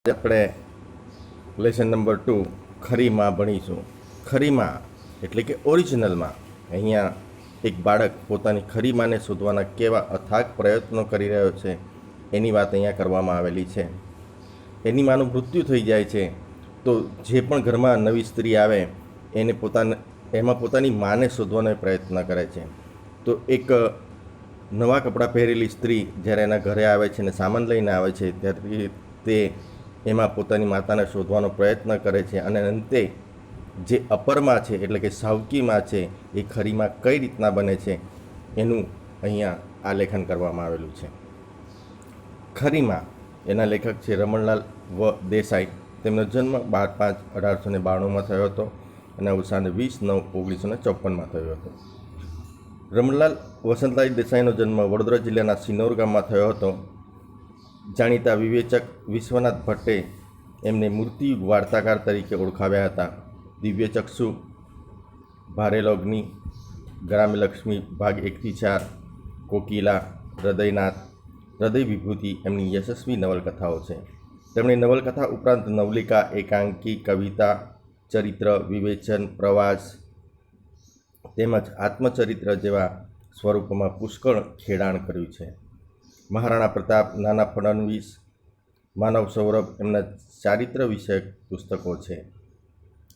આપણે lesson number 2 ખરી માં ભણીશું. ખરી માં એટલે કે ઓરિજિનલ માં. અહીંયા એક બાળક પોતાની ખરી માને શોધવાના કેવા અથાગ પ્રયત્નો કરી રહ્યો છે એની વાત અહીંયા કરવામાં આવેલી છે. એની માનું મૃત્યુ થઈ જાય છે તો જે પણ ઘરમાં નવી સ્ત્રી આવે એને એમાં પોતાની માને શોધવાનો પ્રયત્ન કરે છે. તો એક નવા કપડાં પહેરેલી સ્ત્રી જ્યારે એના ઘરે આવે છે અને સામાન લઈને આવે છે ત્યારે તે એમાં પોતાની માતાને શોધવાનો પ્રયત્ન કરે છે અને અંતે જે અપરમાં છે એટલે કે સાવકીમાં છે એ ખરીમાં કઈ રીતના બને છે એનું અહીંયા આલેખન કરવામાં આવેલું છે. ખરીમાં એના લેખક છે રમણલાલ વ દેસાઈ. તેમનો જન્મ 12/5/1892 થયો હતો અને અવસાન 20/9/1954 થયો હતો. રમણલાલ વસંતલાલ દેસાઈનો જન્મ વડોદરા જિલ્લાના સિનોર ગામમાં થયો હતો. જાણીતા વિવેચક વિશ્વનાથ ભટ્ટે એમને મૂર્તિયુગ વાર્તાકાર તરીકે ઓળખાવ્યા હતા. દિવ્યચક્ષુ, ભારેલો અગ્નિ, ગ્રામ્યલક્ષ્મી ભાગ 1-4, કોકિલા, હૃદયનાથ, હૃદય વિભૂતિ એમની યશસ્વી નવલકથાઓ છે. તેમણે નવલકથા ઉપરાંત નવલિકા, એકાંકી, કવિતા, ચરિત્ર, વિવેચન, પ્રવાસ તેમજ આત્મચરિત્ર જેવા સ્વરૂપોમાં પુષ્કળ ખેડાણ કર્યું છે. મહારાણા પ્રતાપ, નાના ફડણવીસ, માનવ સૌરભ એમના ચારિત્ર વિષયક પુસ્તકો છે.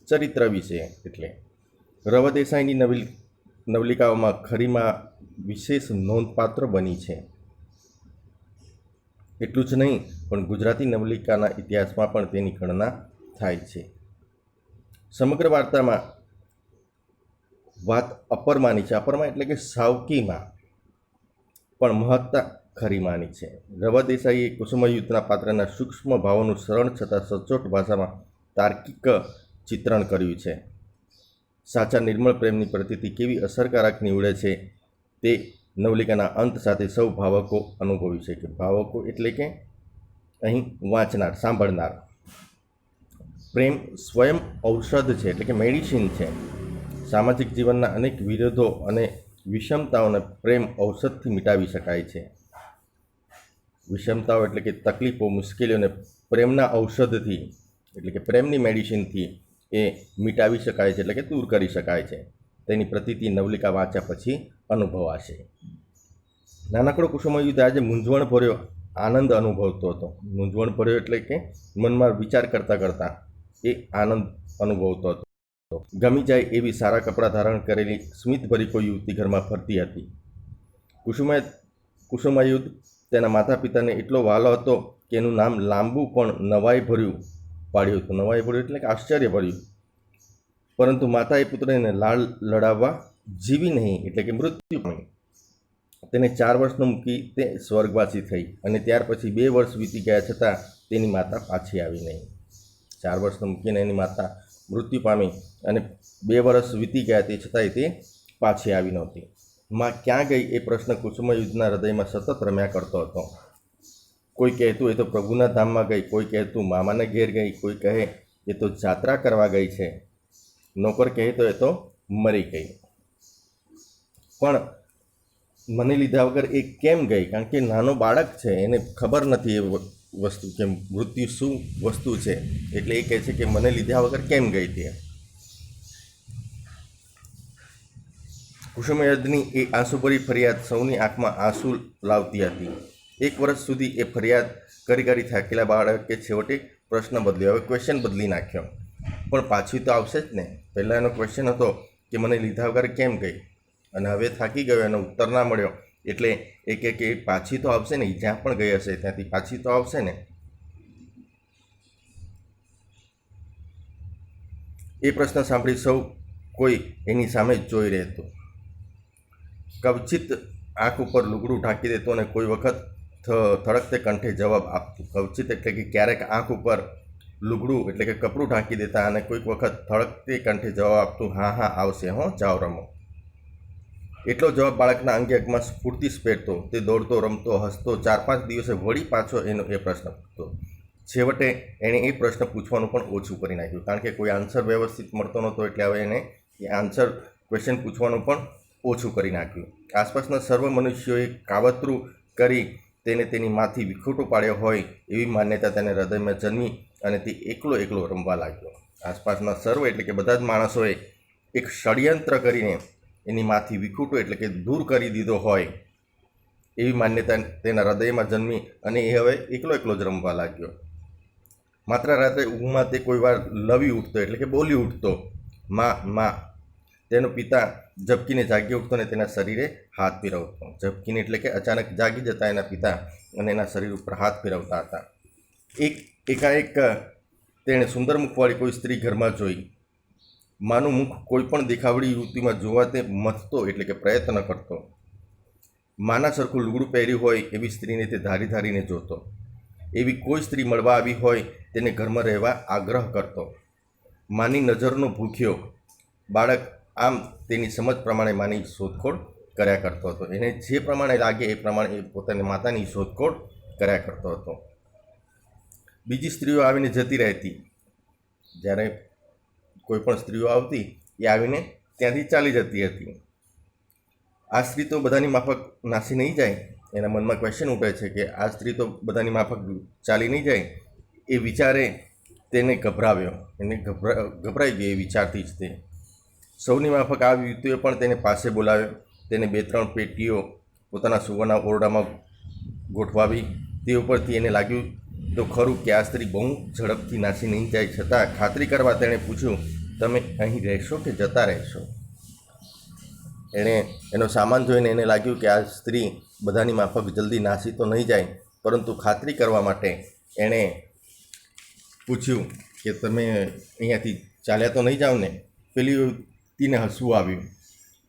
ચરિત્ર વિશે એટલે રવ દેસાઈની નવલિકાઓમાં ખરીમાં વિશેષ નોંધપાત્ર બની છે. એટલું જ નહીં પણ ગુજરાતી નવલિકાના ઇતિહાસમાં પણ તેની ગણના થાય છે. સમગ્ર વાર્તામાં વાત અપરમાની છે. અપરમાં એટલે કે સાવકીમાં, પણ મહત્તા ખરીમાની છે. રવ દેસાઈએ કુસુમયુદ્ધના પાત્રના સૂક્ષ્મ ભાવોનું સરળ છતાં સચોટ ભાષામાં તાર્કિક ચિત્રણ કર્યું છે. સાચા નિર્મળ પ્રેમની પ્રતીતિ કેવી અસરકારક નીવડે છે તે નવલિકાના અંત સાથે સૌ ભાવકો અનુભવી શકે. ભાવકો એટલે કે અહીં વાંચનાર, સાંભળનાર. પ્રેમ સ્વયં ઔષધ છે એટલે કે મેડિસિન છે. સામાજિક જીવનના અનેક વિરોધો અને વિષમતાઓને પ્રેમ ઔષધથી મિટાવી શકાય છે. વિષમતાઓ એટલે કે તકલીફો, મુશ્કેલીઓને પ્રેમના ઔષધથી એટલે કે પ્રેમની મેડિસિનથી એ મિટાવી શકાય છે એટલે કે દૂર કરી શકાય છે. તેની પ્રતીતિ નવલિકા વાંચ્યા પછી અનુભવાશે. નાનકડો કુસુમયુદ્ધ આજે મૂંઝવણભર્યો આનંદ અનુભવતો હતો. મૂંઝવણભર્યો એટલે કે મનમાં વિચાર કરતાં કરતાં એ આનંદ અનુભવતો હતો. ગમી જાય એવી સારા કપડાં ધારણ કરેલી સ્મિતભરી કોઈ યુવતી ઘરમાં ફરતી હતી. કુસુમયુદ્ધ તેના માતા પિતાને એટલો વહાલો હતો કે એનું નામ લાંબુ પણ નવાઈ ભર્યું પાડ્યું હતું. નવાઈ ભર્યું એટલે કે આશ્ચર્ય ભર્યું. પરંતુ માતાએ પુત્રને લાડ લડાવવા જીવી નહીં એટલે કે મૃત્યુ પામી. તેને 4 વર્ષનો મૂકી તે સ્વર્ગવાસી થઈ અને ત્યાર પછી 2 વર્ષ વીતી ગયા છતાં તેની માતા પાછી આવી નહીં. 4 વર્ષનો મૂકીને એની માતા મૃત્યુ પામી અને 2 વર્ષ વીતી ગયા તે છતાંય તે પાછી આવી નહોતી. માં ક્યાં ગઈ એ પ્રશ્ન કુસુમયુદ્ધના હૃદયમાં સતત રમ્યા કરતો હતો. કોઈ કહેતું એ તો પ્રભુના ધામમાં ગઈ, કોઈ કહેતું મામાને ઘેર ગઈ, કોઈ કહે એ તો જાત્રા કરવા ગઈ છે, નોકર કહે તો એ તો મરી ગઈ. પણ મને લીધા વગર એ કેમ ગઈ? કારણ કે નાનો બાળક છે, એને ખબર નથી એ વસ્તુ કે મૃત્યુ શું વસ્તુ છે. એટલે એ કહે છે કે મને લીધા વગર કેમ ગઈ તે. કુસુમયુદ્ધની એ આંસુભરી ફરિયાદ સૌની આંખમાં આંસુ લાવતી હતી. 1 વર્ષ સુધી એ ફરિયાદ કરી થાકેલા બાળકે છેવટે પ્રશ્ન બદલ્યો. હવે ક્વેશ્ચન બદલી નાખ્યો. પણ પાછી તો આવશે જ ને. પહેલાં એનો ક્વેશ્ચન હતો કે મને લીધા વગર કેમ ગઈ, અને હવે થાકી ગયો, એનો ઉત્તર ના મળ્યો એટલે એ કહે કે પાછી તો આવશે ને, જ્યાં પણ ગઈ હશે ત્યાંથી પાછી તો આવશે ને. એ પ્રશ્ન સાંભળી સૌ કોઈ એની સામે જ જોઈ રહેતું. કવચિત આંખ ઉપર લુગડું ઢાંકી દેતું અને કોઈ વખત થડકતે કંઠે જવાબ આપતું. કવચિત એટલે કે ક્યારેક આંખ ઉપર લુગડું એટલે કે કપડું ઢાંકી દેતા અને કોઈક વખત થડકતે કંઠે જવાબ આપતું, હા હા આવશે, હો જાઓ રમો. એટલો જવાબ બાળકના અંગે અંગમાં સ્ફૂર્તિ સ્ફેરતો. તે દોડતો, રમતો, હસતો. 4-5 દિવસે વળી પાછો એનો એ પ્રશ્ન પૂછતો. છેવટે એણે એ પ્રશ્ન પૂછવાનું પણ ઓછું કરી નાખ્યું, કારણ કે કોઈ આન્સર વ્યવસ્થિત મળતો નહોતો. એટલે હવે એને એ આન્સર ક્વેશ્ચન પૂછવાનું પણ ઓછું કરી નાખ્યું. આસપાસના સર્વ મનુષ્યોએ કાવતરું કરી તેને તેની માથી વિખૂટો પાડ્યો હોય એવી માન્યતા તેને હૃદયમાં જન્મી અને તે એકલો એકલો રમવા લાગ્યો. આસપાસના સર્વ એટલે કે બધા જ માણસોએ એક ષડયંત્ર કરીને એની માથી વિખૂટો એટલે કે દૂર કરી દીધો હોય એવી માન્યતા તેના હૃદયમાં જન્મી અને એ હવે એકલો એકલો જ રમવા લાગ્યો. માત્ર રાત્રે ઊંઘમાં તે કોઈ વાર લવી ઉઠતો એટલે કે બોલી ઉઠતો, માં માં. તેનો પિતા ઝબકીને જાગી ઉઠતો અને તેના શરીરે હાથ ફેરવતો. ઝબકીને એટલે કે અચાનક જાગી જતા એના પિતા અને એના શરીર ઉપર હાથ ફેરવતા હતા. એકાએક તેણે સુંદર મુખવાળી કોઈ સ્ત્રી ઘરમાં જોઈ. માનું મુખ કોઈ પણ દેખાવડી યુવતીમાં જોવા તે મથતો એટલે કે પ્રયત્ન કરતો. માના સરખું લુગડું પહેર્યું હોય એવી સ્ત્રીને તે ધારી ધારીને જોતો. એવી કોઈ સ્ત્રી મળવા આવી હોય તેને ઘરમાં રહેવા આગ્રહ કરતો. માની નજરનો ભૂખ્યો બાળક આમ તેની સમજ પ્રમાણે માની શોધખોળ કર્યા કરતો હતો. એને જે પ્રમાણે લાગે એ પ્રમાણે એ પોતાની માતાની શોધખોળ કર્યા કરતો હતો. બીજી સ્ત્રીઓ આવીને જતી રહેતી. જ્યારે કોઈ પણ સ્ત્રીઓ આવતી એ આવીને ત્યાંથી ચાલી જતી હતી. આ સ્ત્રી તો બધાની માફક નાસી નહીં જાય. એના મનમાં ક્વેશ્ચન ઉઠે છે કે આ સ્ત્રી તો બધાની માફક ચાલી નહીં જાય. એ વિચારે તેને ગભરાવ્યો. એને ગભરાઈ ગયો એ વિચારથી જ તે. સૌની માફક આ યુવતીએ પણ તેને પાસે બોલાવ્યો. તેને 2-3 પેટીઓ પોતાના સુવાના ઓરડામાં ગોઠવાવી. તે ઉપરથી એને લાગ્યું તો ખરું કે આ સ્ત્રી બહુ ઝડપથી નાસી નહીં જાય. છતાં ખાતરી કરવા તેણે પૂછ્યું, તમે અહીં રહેશો કે જતા રહેશો? એણે એનો સામાન જોઈને એને લાગ્યું કે આ સ્ત્રી બધાની માફક જલ્દી નાસી તો નહીં જાય, પરંતુ ખાતરી કરવા માટે એણે પૂછ્યું કે તમે અહીંયાથી ચાલ્યા તો નહીં જાઓ ને? પેલી યુવતીને હસવું આવ્યું.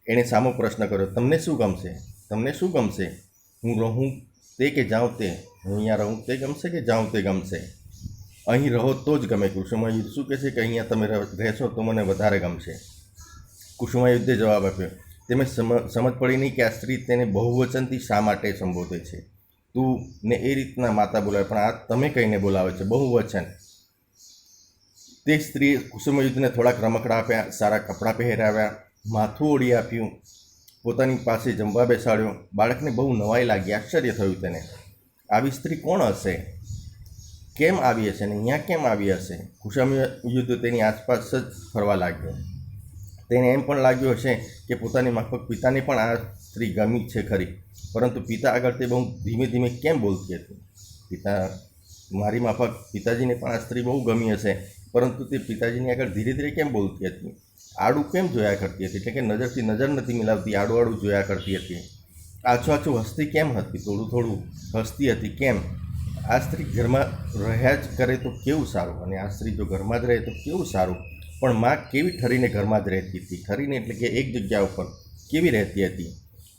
એણે સામો પ્રશ્ન કર્યો, તમને શું ગમશે? તમને શું ગમશે? હું રહું તે કે જાઉં તે? હું અહીંયા રહું તે ગમશે કે જાઉં તે ગમશે? અહીં રહો તો જ ગમે. કુસુમાયુદ્ધ શું કહે છે કે અહીંયા તમે રહેશો તો મને વધારે ગમશે. કુસુમાયુદ્ધે જવાબ આપ્યો. તેમને સમજ પડી નહીં કે આ સ્ત્રી તેને બહુવચનથી શા માટે સંબોધે છે. તું ને એ રીતના માતા બોલાવે, પણ આ તમે કહીને બોલાવે છે બહુવચન. તે સ્ત્રીએ કુસુમયુદ્ધને થોડાક રમકડા આપ્યા, સારા કપડાં પહેરાવ્યા, માથું ઓળી આપ્યું, પોતાની પાસે જમવા બેસાડ્યો. બાળકને બહુ નવાઈ લાગી, આશ્ચર્ય થયું તેને. આવી સ્ત્રી કોણ હશે? કેમ આવી હશે ને અહીંયા કેમ આવી હશે? કુસુમયુદ્ધ તેની આસપાસ જ ફરવા લાગ્યો. તેને એમ પણ લાગ્યું હશે કે પોતાની માફક પિતાને પણ આ સ્ત્રી ગમી છે ખરી, પરંતુ પિતા આગળ તે બહુ ધીમે ધીમે કેમ બોલતી હતી? મારી માફક પિતાજીને પણ આ સ્ત્રી બહુ ગમી હશે, પરંતુ તે પિતાજીની આગળ ધીરે ધીરે કેમ બોલતી હતી? આડું કેમ જોયા કરતી હતી? એટલે કે નજરથી નજર નથી મિલાવતી, આડું આડું જોયા કરતી હતી. આછું આછું હસતી કેમ હતી? થોડું થોડું હસતી હતી કેમ? આ સ્ત્રી ઘરમાં રહ્યા જ કરે તો કેવું સારું, અને આ સ્ત્રી જો ઘરમાં જ રહે તો કેવું સારું. પણ માં કેવી ઠરીને ઘરમાં જ રહેતી હતી? ઠરીને એટલે કે એક જગ્યા ઉપર કેવી રહેતી હતી?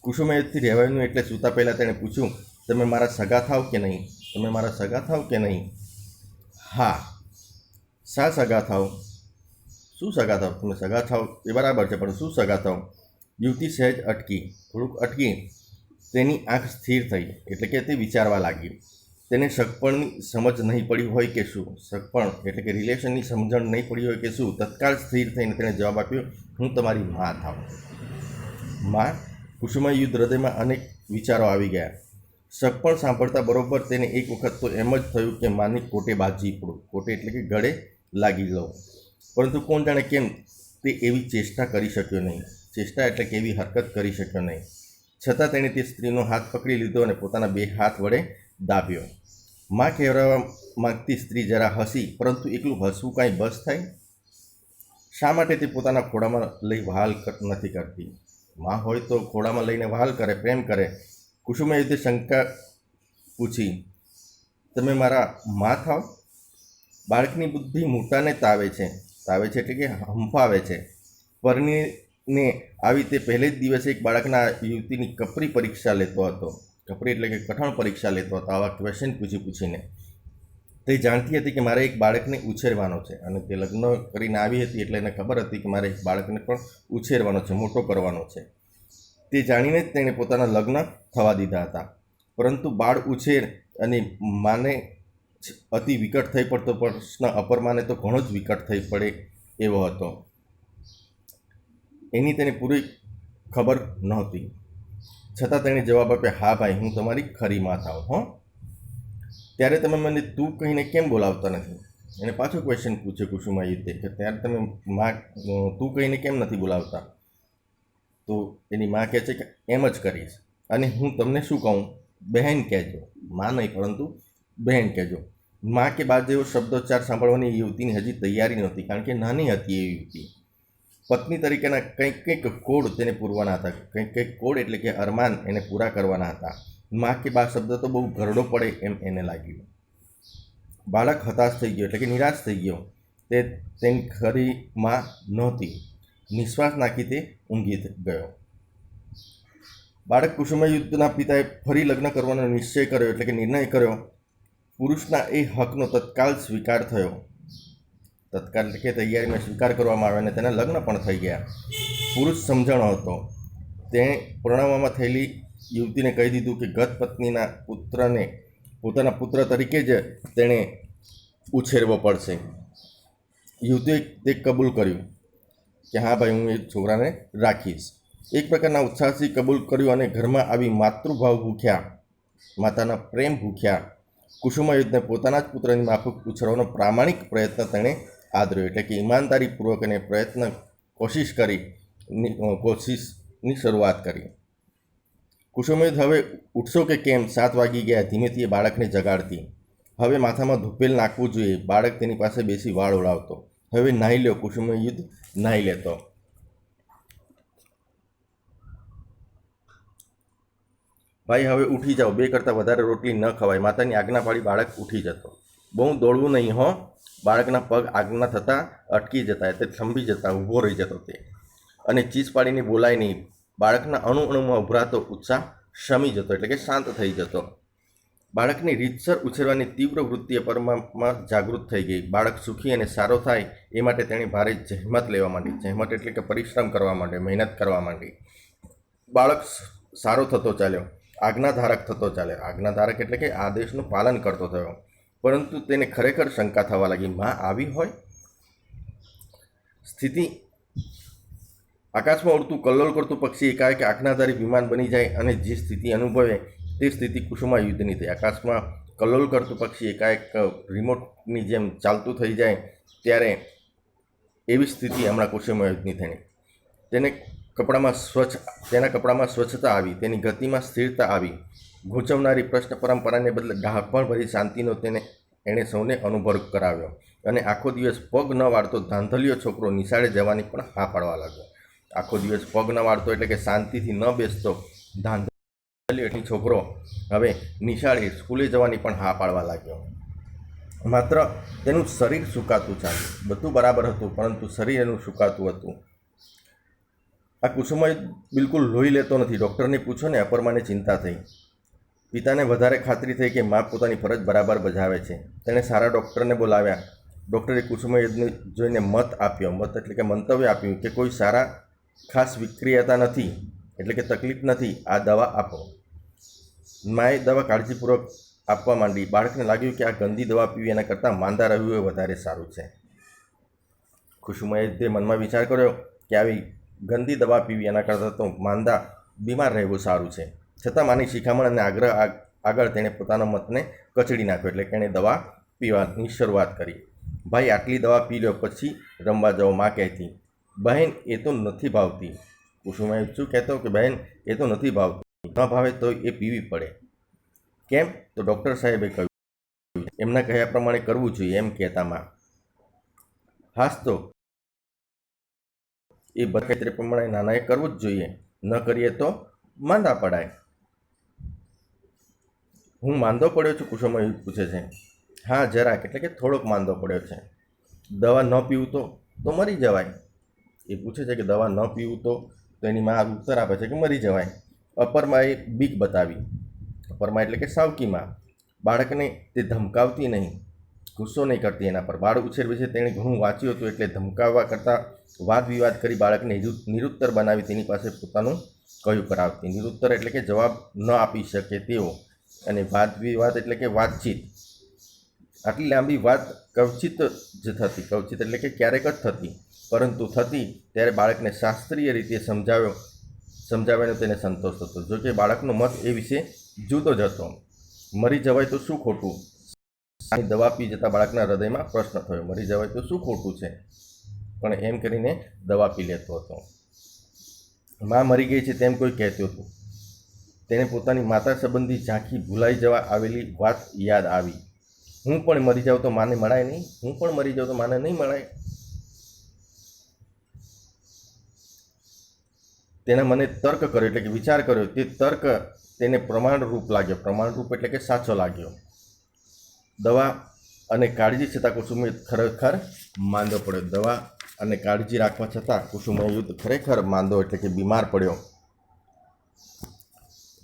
કુસુમયુદ્ધથી રહેવાનું એટલે સૂતા પહેલાં તેણે પૂછ્યું, તમે મારા સગા થાવ કે નહીં? તમે મારા સગા થાવ કે નહીં? હા. શા સગા થાવ? શું સગા થાવ? તમે સગા થાવ એ બરાબર છે, પણ શું સગા થાવ? યુવતી સહેજ અટકી, થોડુંક અટકી. તેની આંખ સ્થિર થઈ એટલે કે તે વિચારવા લાગી. તેને સગપણની સમજ નહીં પડી હોય કે શું? સગપણ એટલે કે રિલેશનની સમજણ નહીં પડી હોય કે શું? તત્કાળ સ્થિર થઈને તેણે જવાબ આપ્યો, હું તમારી માં થાવ. માં? કુસુમયુદ્ધ હૃદયમાં અનેક વિચારો આવી ગયા. સગપણ સાંભળતા બરોબર તેને એક વખત તો એમ જ થયું કે માની કોટે બાજી પડું. કોટે એટલે કે ગળે લાગી લઉં. પરંતુ કોણ જાણે કેમ તે એવી ચેષ્ટા કરી શક્યો નહીં. ચેષ્ટા એટલે કે એવી હરકત કરી શક્યો નહીં. છતાં તેણે તે સ્ત્રીનો હાથ પકડી લીધો અને પોતાના 2 હાથ વડે દાબ્યો. માં કહેવા માંગતી સ્ત્રી જરા હસી, પરંતુ એકલું હસવું કાંઈ બસ થાય? શા માટે તે પોતાના ખોળામાં લઈ વહાલ નથી કરતી? માં હોય તો ખોળામાં લઈને વહાલ કરે, પ્રેમ કરે. કુસુમયુદ્ધે શંકા પૂછી, તમે મારા માં થાવ? બાળકની બુદ્ધિ મોટાને તાવે છે. તાવે છે એટલે કે હંફાવે છે. પરણીને આવી તે પહેલે જ દિવસે એક બાળકના યુવતીની કપરી પરીક્ષા લેતો હતો. કપરી એટલે કે કઠણ પરીક્ષા લેતો હતો, આવા ક્વેશ્ચન પૂછીને. તે જાણતી હતી કે મારે એક બાળકને ઉછેરવાનો છે, અને તે લગ્ન કરીને આવી હતી એટલે એને ખબર હતી કે મારે એક બાળકને પણ ઉછેરવાનો છે, મોટો કરવાનો છે. તે જાણીને જ તેણે પોતાના લગ્ન થવા દીધા હતા. પરંતુ બાળ ઉછેર અને માને અતિ વિકટ થઈ પડતો પ્રશ્ન અપરમાને તો ઘણો જ વિકટ થઈ પડે એવો હતો. એની તેને પૂરી ખબર નહોતી. છતાં તેણે જવાબ આપ્યો, હા ભાઈ, હું તમારી ખરી માં થાઉં હો. ત્યારે તમે મને તું કહીને કેમ બોલાવતા નથી? એને પાછો ક્વેશ્ચન પૂછ્યો કુસુમાયુદ્ધે કે ત્યારે તમે માં તું કહીને કેમ નથી બોલાવતા? તો એની માં કહે છે કે એમ જ કરીશ. અને હું તમને શું કહું? બહેન કહેજો, માં નહીં પરંતુ બહેન કહેજો. માં કે બાદ જેવો શબ્દોચ્ચાર સાંભળવાની યુવતીની હજી તૈયારી નહોતી, કારણ કે નાની હતી એ યુવતી. પત્ની તરીકેના કંઈક કોડ તેને પૂરવાના હતા, કંઈક કોડ એટલે કે અરમાન એને પૂરા કરવાના હતા. માં કે બા શબ્દ તો બહુ ઘરડો પડે એમ એને લાગ્યું. બાળક હતાશ થઈ ગયો એટલે કે નિરાશ થઈ ગયો. તે તેની ખરી માં નહોતી. નિશ્વાસ નાખી તે ઊંઘી ગયો. બાળક કુસુમાયુદ્ધના પિતાએ ફરી લગ્ન કરવાનો નિશ્ચય કર્યો એટલે કે નિર્ણય કર્યો. પુરુષના એ હકનો તત્કાલ સ્વીકાર થયો. તત્કાલ એટલે કે તૈયારીમાં સ્વીકાર કરવામાં આવ્યો અને તેના લગ્ન પણ થઈ ગયા. પુરુષ સમજણો હતો. તેણે પરણવામાં થયેલી યુવતીને કહી દીધું કે ગત પત્નીના પુત્રને પોતાના પુત્ર તરીકે જ તેણે ઉછેરવો પડશે. યુવતીએ તે કબૂલ કર્યું કે હા ભાઈ, હું એ છોકરાને રાખીશ. એક પ્રકારના ઉત્સાહથી કબૂલ કર્યું અને ઘરમાં આવી માતૃભાવ ભૂખ્યા, માતાના પ્રેમ ભૂખ્યા કુસુમાયુદ્ધને પોતાના જ પુત્રની માફક ઉછેરવાનો પ્રામાણિક પ્રયત્ન તેણે આદર્યો. એટલે કે ઈમાનદારીપૂર્વક એને કોશિશની શરૂઆત કરી. કુસુમાયુદ્ધ હવે ઉઠશો કે કેમ? 7 વાગી ગયા. ધીમેથી એ બાળકને જગાડતી. હવે માથામાં ધૂપેલ નાખવું જોઈએ. બાળક તેની પાસે બેસી વાળ ઓળાવતો. હવે નાહી લ્યો. કુસુમાયુદ્ધ નાહી લેતો. ભાઈ હવે ઉઠી જાઓ, 2 કરતાં વધારે રોટલી ન ખવાય. માતાની આજ્ઞા પાડી બાળક ઉઠી જતો. બહુ દોડવું નહીં હો. બાળકના પગ આજ્ઞા થતાં અટકી જતા, તે થંભી જતા, ઊભો રહી જતો તે. અને ચીસ પાડીને બોલાય નહીં. બાળકના અણુમાં ઉભરાતો ઉત્સાહ શમી જતો એટલે કે શાંત થઈ જતો. બાળકની રીતસર ઉછેરવાની તીવ્ર વૃત્તિ અપરમાં જાગૃત થઈ ગઈ. બાળક સુખી અને સારો થાય એ માટે તેણે ભારે જહેમત લેવા માંડી. જહેમત એટલે કે પરિશ્રમ કરવા માંડે, મહેનત કરવા માંડી. બાળક સારો થતો ચાલ્યો, આજ્ઞાધારક થતો ચાલ્યો. આજ્ઞાધારક એટલે કે આદેશનું પાલન કરતો થયો. પરંતુ તેને ખરેખર શંકા થવા લાગી, માં આવી હોય? સ્થિતિ આકાશમાં ઉડતું કલ્લોલ કરતું પક્ષી એકાએક આજ્ઞાધારી વિમાન બની જાય અને જે સ્થિતિ અનુભવે તે સ્થિતિ કુસુમાયુદ્ધની થઈ. આકાશમાં કલ્લોલ કરતું પક્ષી એકાએક રિમોટની જેમ ચાલતું થઈ જાય ત્યારે એવી સ્થિતિ હમણાં કુસુમાયુદ્ધની થઈ. તેના કપડામાં સ્વચ્છતા આવી, તેની ગતિમાં સ્થિરતા આવી. ગૂંચવનારી પ્રશ્ન પરંપરાને બદલે ડાહપણ ભરી શાંતિનો એણે સૌને અનુભવ કરાવ્યો. અને આખો દિવસ પગ ન વાળતો ધાંધલિયો છોકરો નિશાળે જવાની પણ હા પાડવા લાગ્યો. આખો દિવસ પગ ન વાળતો એટલે કે શાંતિથી ન બેસતો ધાંધલિયો છોકરો હવે નિશાળે સ્કૂલે જવાની પણ હા પાડવા લાગ્યો. માત્ર તેનું શરીર સુકાતું ચાલ્યું. બધું બરાબર હતું, પરંતુ શરીર એનું સુકાતું હતું. આ કુસુમાયુદ્ધ બિલકુલ લોહી લેતો નથી. ડૉક્ટરને પૂછો ને. અપરમાને ચિંતા થઈ. પિતાને વધારે ખાતરી થઈ કે મા પોતાની ફરજ બરાબર બજાવે છે. તેણે સારા ડૉક્ટરને બોલાવ્યા. ડૉક્ટરે કુસુમાયુદ્ધને જોઈને મત આપ્યો. મત એટલે કે મંતવ્ય આપ્યું કે કોઈ સારા ખાસ વિક્રિયતા નથી, એટલે કે તકલીફ નથી, આ દવા આપો. માએ દવા કાળજીપૂર્વક આપવા માંડી. બાળકને લાગ્યું કે આ ગંદી દવા પીવી એના કરતાં માંદા રહેવું એ વધારે સારું છે. કુસુમાયુદ્ધે મનમાં વિચાર કર્યો કે આવી ગંદી દવા પીવી એના કરતાં તો બીમાર રહેવું સારું છે. છતાં માની શિખામણ અને આગ્રહ આગળ તેણે પોતાના મતને કચડી નાખ્યો. એટલે કે એણે દવા પીવાની શરૂઆત કરી. ભાઈ આટલી દવા પી લો, પછી રમવા જાઓ, માં કહેતી. બહેન એ તો નથી ભાવતી. કુસુમાયુદ્ધ શું કહેતો કે બહેન એ તો નથી ભાવતી, ન ભાવે તો એ પીવી પડે. કેમ? તો ડૉક્ટર સાહેબે કહ્યું, એમના કહ્યા પ્રમાણે કરવું જોઈએ એમ કહેતા માં. હાસ તો એ બરખાસ્ત્ર પ્રમાણે નાનાએ કરવું જ જોઈએ, ન કરીએ તો માંદા પડાય. હું માંદો પડ્યો છું? કુસુમાયુદ્ધ પૂછે છે. હા જરાક, એટલે કે થોડોક માંદો પડ્યો છે. દવા ન પીવું તો મરી જવાય. એ પૂછે છે કે દવા ન પીવું તો એની માં ઉત્તર આપે છે કે મરી જવાય. અપરમાએ બીક બતાવી. અપરમા એટલે કે સાવકીમાં. બાળકને તે ધમકાવતી નહીં, ગુસ્સો નહીં કરતી એના પર. બાળ ઉછેર વિશે તેણે ઘણું વાંચ્યું હતું, એટલે ધમકાવવા કરતાં વાદ વિવાદ કરી બાળકને નિરુત્તર બનાવી તેની પાસે પોતાનું કહ્યું કરાવતી. નિરુત્તર એટલે કે જવાબ ન આપી શકે તેવો, અને વાદ વિવાદ એટલે કે વાતચીત. આટલી લાંબી વાત કવચિત જ થતી. કવચિત એટલે કે ક્યારેક જ થતી, પરંતુ થતી ત્યારે બાળકને શાસ્ત્રીય રીતે સમજાવ્યો સમજાવ્યાનો તેને સંતોષ થતો. જો કે બાળકનો મત એ વિશે જુદો જ હતો. મરી જવાય તો શું ખોટું? દવા પી જતા બાળકના હૃદયમાં પ્રશ્ન થયો, મરી જવાય તો શું ખોટું છે? પણ એમ કરીને દવા પી લેતો હતો. માં મરી ગઈ છે તેમ કોઈ કહેતું હતું. તેને પોતાની માતા સંબંધી ઝાંખી ભૂલાઈ જવા આવેલી વાત યાદ આવી. હું પણ મરી જાઉં તો માને મળાય નહીં? હું પણ મરી જાઉં તો માને નહીં મળાય? તેના મને તર્ક કર્યો, એટલે કે વિચાર કર્યો. તે તર્ક તેને પ્રમાણરૂપ લાગ્યો. પ્રમાણરૂપ એટલે કે સાચો લાગ્યો. દવા અને કાળજી છતાં કુસુમયુદ્ધ ખરેખર માંદો પડ્યો. દવા અને કાળજી રાખવા છતાં કુસુમયુદ્ધ ખરેખર માંદો એટલે કે બીમાર પડ્યો.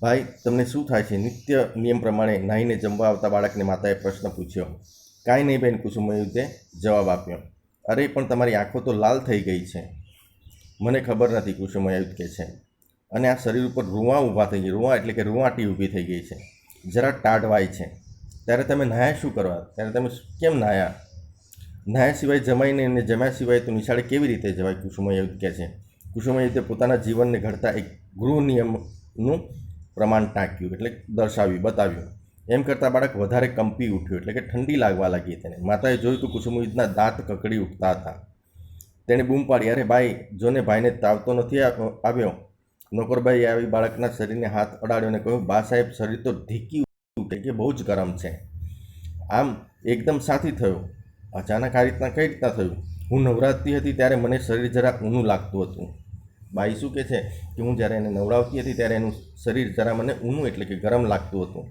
ભાઈ, તમને શું થાય છે? નિત્ય નિયમ પ્રમાણે નાહીને જમવા આવતા બાળકને માતાએ પ્રશ્ન પૂછ્યો. કાંઈ નહીં બેન, કુસુમયુદ્ધે જવાબ આપ્યો. અરે પણ તમારી આંખો તો લાલ થઈ ગઈ છે. મને ખબર નથી, કુસુમયુદ્ધ કહે છે. અને આ શરીર ઉપર રૂંવા ઊભા થઈ ગયા. રૂંવા એટલે કે રૂંવાટી ઊભી થઈ ગઈ છે, જરા ટાઢવાય છે. ત્યારે તમે નાહ્યા શું કરવા? ત્યારે તમે કેમ નાહ્યા? નાહ્યા સિવાય જમાઈને અને જમ્યા સિવાય તો નિશાળે કેવી રીતે જવાય? કુસુમયુદ્ધ કહે છે. કુસુમયુદ્ધે પોતાના જીવનને ઘડતા એક ગૃહ નિયમનું પ્રમાણ ટાંક્યું, એટલે દર્શાવ્યું, બતાવ્યું. એમ કરતાં બાળક વધારે કંપી ઉઠ્યું, એટલે કે ઠંડી લાગવા લાગી તેને. માતાએ જોયું તો કુસુમયુદ્ધના દાંત કકડી ઉઠતા હતા. તેણે બૂમ પાડી, અરે ભાઈ, જોને ભાઈને તાવ તો નથી આવ્યો? નોકરભાઈ આવી બાળકના શરીરને હાથ અડાડ્યો અને કહ્યું, બા સાહેબ, શરીર તો ઢીકી ઉઠે કે બહુ જ ગરમ છે. આમ એકદમ સાથી થયો. અચાનક આ રીતના કઈ રીતના થયું? હું નવરાતી હતી ત્યારે મને શરીર જરા ઊનું લાગતું હતું. બાઈ શું કહે છે કે હું જ્યારે એને નવરાવતી હતી ત્યારે એનું શરીર જરા મને ઊનું એટલે કે ગરમ લાગતું હતું.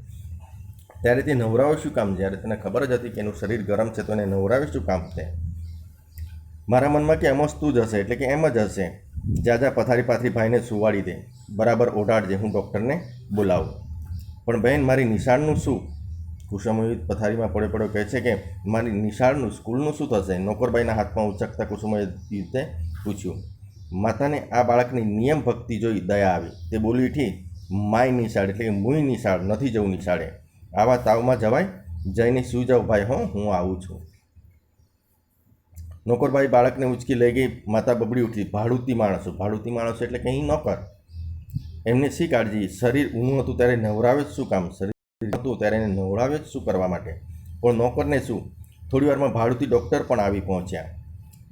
ત્યારે તે નવરાવે શું કામ? જ્યારે તને ખબર જ હતી કે એનું શરીર ગરમ છે તો એને નવરાવે શું કામ છે? મારા મનમાં કે અમસ્તું જ હશે, એટલે કે એમ જ હશે. જા પથારી પાથરી ભાઈને સુવાડી દે, બરાબર ઓઢાડજે, હું ડૉક્ટરને બોલાવું. પણ બહેન, મારી નિશાળનું શું? કુસુમયુદ્ધ પથારીમાં પડ્યો કહે છે કે મારી નિશાળનું, સ્કૂલનું શું થશે? નોકરબાઈના હાથમાં ઉચકતા કુસુમયુદ્ધે પૂછ્યું. માતાને આ બાળકની નિયમ ભક્તિ જોઈ દયા આવી. તે બોલી ઉઠી, માય નિશાળ એટલે કે મુય નિશાળ નથી જવું નિશાળે. આવા તાવમાં જવાય? જઈને સૂઈ જાઓ ભાઈ, હો, હું આવું છું. નોકરબાઈ બાળકને ઉચકી લઈ ગઈ. માતા બબડી ઉઠી, ભાડુતી માણસો. ભાડુતી માણસો એટલે કે અહીં નોકર. એમને શી કાળજી? શરીર ઊનું હતું ત્યારે નવરાવે જ શું કામ? શરીર હતું ત્યારે એને નવરાવે જ શું કરવા માટે? પણ નોકરને શું? થોડી વારમાં ભાડુતી ડૉક્ટર પણ આવી પહોંચ્યા.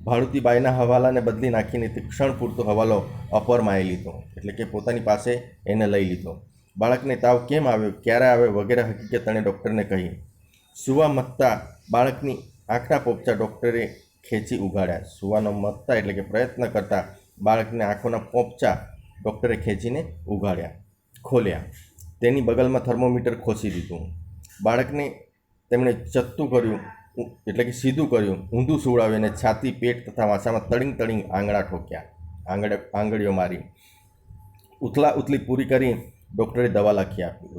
ભાડુતી બાઈના હવાલાને બદલી નાખીને તે ક્ષણ પૂરતો હવાલો અપરમાએ લીધો, એટલે કે પોતાની પાસે એને લઈ લીધો. બાળકને તાવ કેમ આવ્યો, ક્યારે આવ્યો વગેરે હકીકત તેણે ડૉક્ટરને કહી. સુવા મથતા બાળકની આંખના પોપચા ડૉક્ટરે ખેંચી ઉગાડ્યા. સુવાનો મથતા એટલે કે પ્રયત્ન કરતા બાળકને આંખોના પોપચા ડૉક્ટરે ખેંચીને ઉગાડ્યા, ખોલ્યા. તેની બગલમાં થર્મોમીટર ખોસી દીધું. બાળકને તેમણે ચત્તું કર્યું, એટલે કે સીધું કર્યું, ઊંધું સુવડાવ્યું અને છાતી, પેટ તથા વાસામાં તળીંગ તળીંગ આંગળા ઠોક્યા, આંગળીઓ મારી. ઉથલા ઉથલી પૂરી કરી ડૉક્ટરે દવા લખી આપી.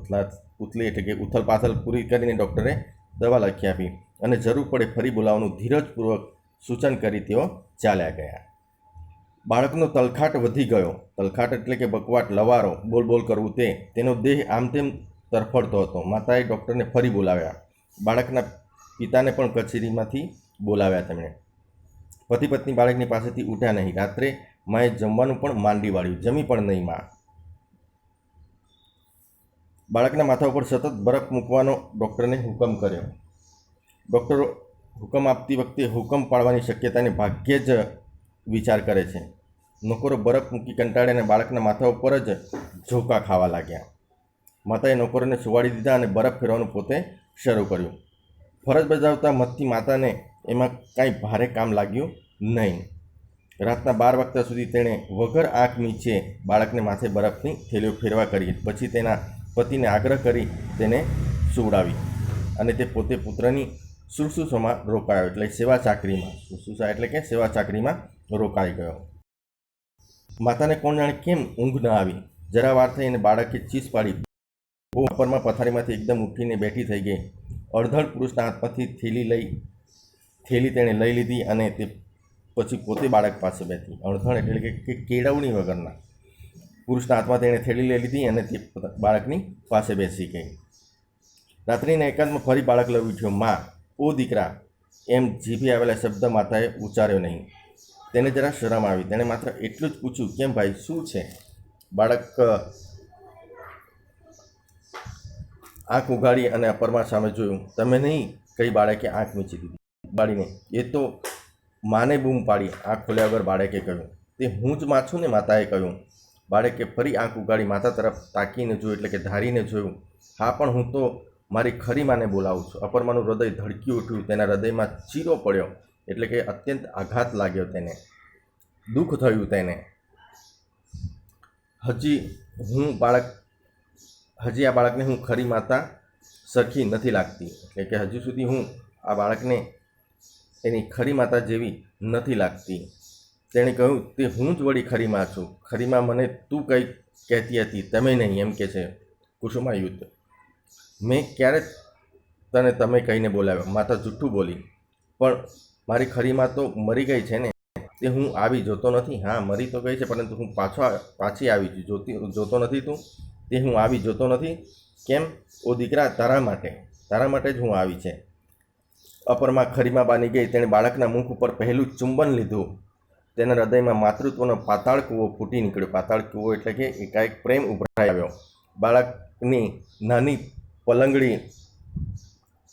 ઉથલી એટલે કે ઉથલ પાથલ પૂરી કરીને ડૉક્ટરે દવા લખી આપી અને જરૂર પડે ફરી બોલાવવાનું ધીરજપૂર્વક સૂચન કરી તેઓ ચાલ્યા ગયા. બાળકનો તલખાટ વધી ગયો. તલખાટ એટલે કે બકવાટ, લવારો, બોલ બોલ કરવું, તેનો દેહ આમ તેમ તરફડતો હતો. માતાએ ડૉક્ટરને ફરી બોલાવ્યા. બાળકના પિતાને પણ કચેરીમાંથી બોલાવ્યા તેમણે. પતિ પત્ની બાળકની પાસેથી ઉઠ્યા નહીં. રાત્રે માએ જમવાનું પણ માંડી વાળ્યું, જમી પણ નહીં માં. બાળકના માથા ઉપર સતત બરફ મૂકવાનો ડૉક્ટરને હુકમ કર્યો. ડૉક્ટરો હુકમ આપતી વખતે હુકમ પાળવાની શક્યતાને ભાગ્યે જ વિચાર કરે છે. નોકરો બરફ મૂકી કંટાળે અને બાળકના માથા ઉપર જ ઝોકા ખાવા લાગ્યા. માતાએ નોકરોને સુવાડી દીધા અને બરફ ફેરવાનું પોતે શરૂ કર્યું. ફરજ બજાવતા મતથી માતાને એમાં કાંઈ ભારે કામ લાગ્યું નહીં. રાતના 12 વાગ્યા સુધી તેણે વગર આંખ મીચે બાળકને માથે બરફની થેલીઓ ફેરવા કરી. પછી તેના પતિને આગ્રહ કરી તેને સુવડાવી અને તે પોતે પુત્રની શુશ્રૂષામાં રોકાયો, એટલે સેવા ચાકરીમાં. શુશ્રૂષા એટલે કે સેવા ચાકરીમાં રોકાઈ ગયો. માતાને કોણ જાણે કેમ ઊંઘ ન આવી. જરા વાર થઈ અને બાળકે ચીસ પાડી. બપોરમાં પથારીમાંથી એકદમ ઉઠીને બેઠી થઈ ગઈ. અડધડ પુરુષના હાથમાંથી થેલી તેણે લઈ લીધી અને તે પછી પોતે બાળક પાસે બેઠી. અડધડ એટલે કે કેળવણી વગરના પુરુષના હાથમાં તેણે થેલી લઈ લીધી અને તે બાળકની પાસે બેસી ગઈ. રાત્રિના એકાંતમાં ફરી બાળક લઈ ઉઠ્યો. માં, ઓ દીકરા, એમ જીભે આવેલા શબ્દ માતાએ ઉચ્ચાર્યો નહીં. તેને જરા શરમ આવી. તેણે માત્ર એટલું જ પૂછ્યું, કેમ ભાઈ, શું છે? બાળક આંખ ઉગાડી અને અપરમા સામે જોયું. તમે નહીં કઈ બાળકે આંખ મીચી દીધી ઉગાડીને, એ તો માને બૂમ પાડી. આંખ ખોલ્યા વગર બાળકે કહ્યું, તે હું જ માં છું ને? માતાએ કહ્યું. બાળકે ફરી આંખ ઉગાડી માતા તરફ તાકીને જોયું, એટલે કે ધારીને જોયું. હા, પણ હું તો મારી ખરી માને બોલાવું છું. અપરમાનું હૃદય ધડકી ઉઠ્યું. તેના હૃદયમાં ચીરો પડ્યો, એટલે કે અત્યંત આઘાત લાગ્યો તેને, દુઃખ થયું તેને. હજી આ બાળકને હું ખરી માતા સરખી નથી લાગતી, એટલે કે હજુ સુધી હું આ બાળકને એની ખરી માતા જેવી નથી લાગતી. તેણે કહ્યું, તે હું જ વળી ખરી માં છું. ખરી માં મને તું કંઈ કહેતી હતી, તમે નહીં, એમ કે છે કુસુમાયુદ્ધ. મેં ક્યારે તને તમે કહીને બોલાવ્યો? માતા જુઠ્ઠું બોલી. પણ મારી ખરી માં તો મરી ગઈ છે ને, તે હું આવી જોતો નથી. હા, મરી તો ગઈ છે, પરંતુ હું પાછી આવી છું. જોતો નથી તું? તે હું આવી જોતો નથી. કેમ? ઓ દીકરા, તારા માટે જ હું આવી છે. અપરમાં ખરીમાં બાની ગઈ. તેણે બાળકના મુખ ઉપર પહેલું ચુંબન લીધું. તેના હૃદયમાં માતૃત્વનો પાતાળ કૂવો ફૂટી નીકળ્યો. પાતાળ કૂવો એટલે કે એકાએક પ્રેમ ઉભરાઈ આવ્યો. બાળકની નાની પલંગડી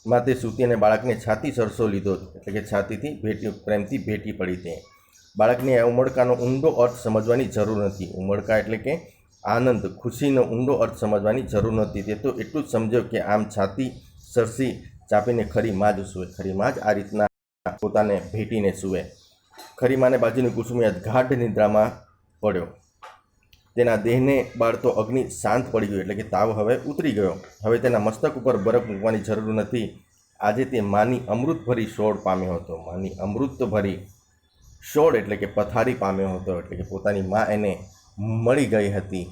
માં તે સૂતી અને બાળકને છાતી સરસો લીધો, એટલે કે છાતીથી પ્રેમથી ભેટી પડી. તે બાળકને આ ઉમળકાનો ઊંડો અર્થ સમજવાની જરૂર નથી. ઉમળકા એટલે કે આનંદ, ખુશીનો ઊંડો અર્થ સમજવાની જરૂર નથી. તે તો એટલું જ સમજ્યો કે આમ છાતી સરસી ચાપીને ખરી માં જ સૂવે. ખરી માં જ આ રીતના પોતાને ભેટીને સૂવે. ખરી માને બાજુની કુસુમિયા ગાઢ નિદ્રામાં પડ્યો. તેના દેહને બાળતો અગ્નિ શાંત પડી ગયો, એટલે કે તાવ હવે ઉતરી ગયો. હવે તેના મસ્તક ઉપર બરફ મૂકવાની જરૂર નથી. આજે તે માની અમૃતભરી સોળ પામ્યો હતો. માની અમૃતભરી સોળ એટલે કે પથારી પામ્યો હતો, એટલે કે પોતાની માં એને મળી ગઈ હતી.